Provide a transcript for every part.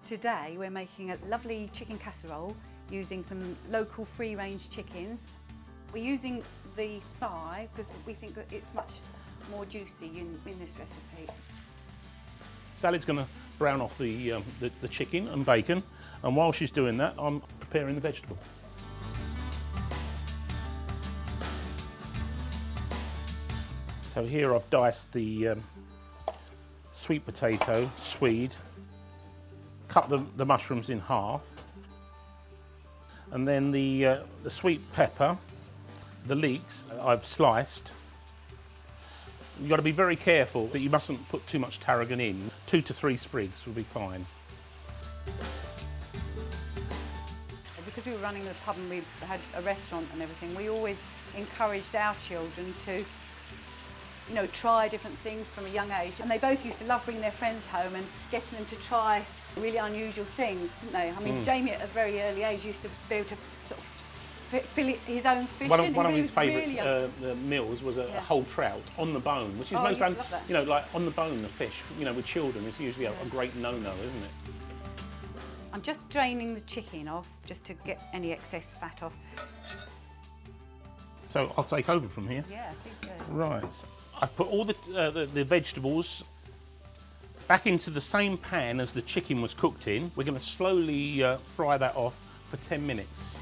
Today we're making a lovely chicken casserole using some local free-range chickens. We're using the thigh because we think that it's much more juicy in this recipe. Sally's going to brown off the chicken and bacon, and while she's doing that, I'm preparing the vegetable. So here I've diced the sweet potato, swede, cut the mushrooms in half, and then the sweet pepper, the leeks, I've sliced. You've got to be very careful that you mustn't put too much tarragon in. 2 to 3 sprigs will be fine. Because we were running the pub and we had a restaurant and everything, we always encouraged our children to, you know, try different things from a young age. And they both used to love bringing their friends home and getting them to try really unusual things, didn't they? I mean, Jamie at a very early age used to be able to sort of fill his own fish in. One of his favourite meals was a whole trout on the bone, which is most, you know, like on the bone, the fish, you know, with children, it's usually a great no-no, isn't it? I'm just draining the chicken off, just to get any excess fat off. So I'll take over from here. Yeah, please do. Right. I've put all the vegetables back into the same pan as the chicken was cooked in. We're going to slowly fry that off for 10 minutes.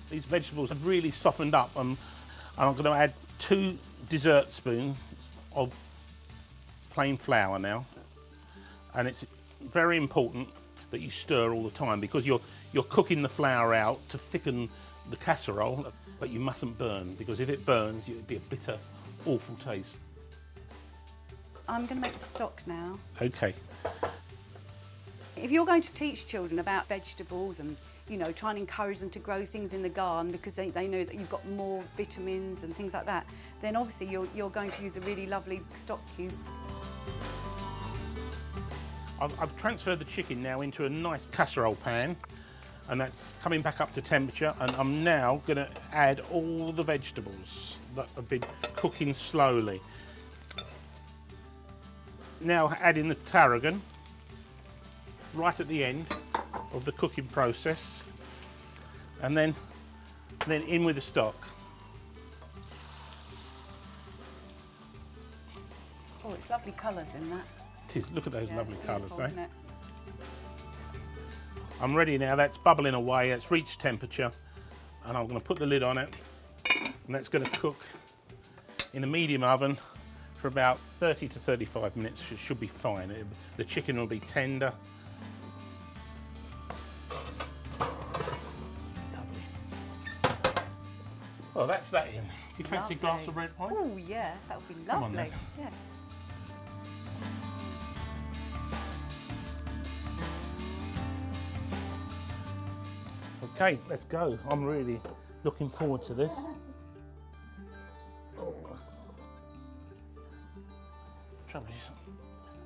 These vegetables have really softened up, and I'm going to add 2 dessert spoons of plain flour now. And it's very important that you stir all the time because you're cooking the flour out to thicken the casserole, but you mustn't burn, because if it burns, it'll be a bitter, awful taste. I'm going to make the stock now. Okay. If you're going to teach children about vegetables and, you know, try and encourage them to grow things in the garden because they know that you've got more vitamins and things like that, then obviously you're going to use a really lovely stock cube. I've transferred the chicken now into a nice casserole pan, and that's coming back up to temperature, and I'm now going to add all the vegetables that have been cooking slowly. Now adding the tarragon right at the end of the cooking process, and then in with the stock. Oh, it's lovely colours in that. It is. Look at those lovely colours, eh? Isn't it? I'm ready now. That's bubbling away. It's reached temperature, and I'm going to put the lid on it, and that's going to cook in a medium oven for about 30 to 35 minutes. It should be fine. The chicken will be tender. Lovely. Well, that's that in. Do you fancy a glass of red wine? Oh yes, that would be lovely. Come on, then. Yeah. Okay, let's go. I'm really looking forward to this. Trouble is,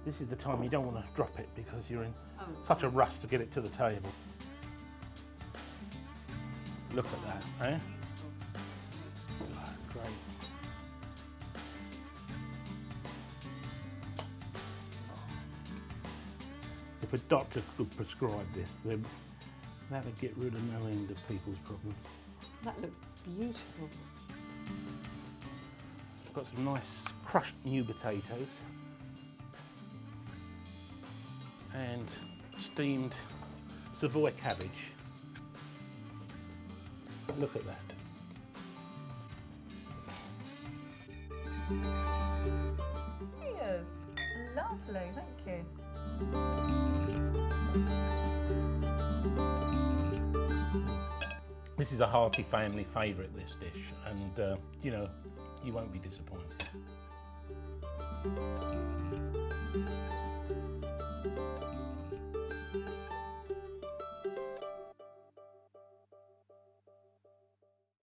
this is the time you don't want to drop it because you're in such a rush to get it to the table. Look at that, eh? Oh, great. If a doctor could prescribe this, then that would get rid of no end of people's problems. That looks beautiful. I've got some nice crushed new potatoes and steamed Savoy cabbage. Look at that. Yes, lovely, thank you. This is a hearty family favourite, this dish, and you know, you won't be disappointed.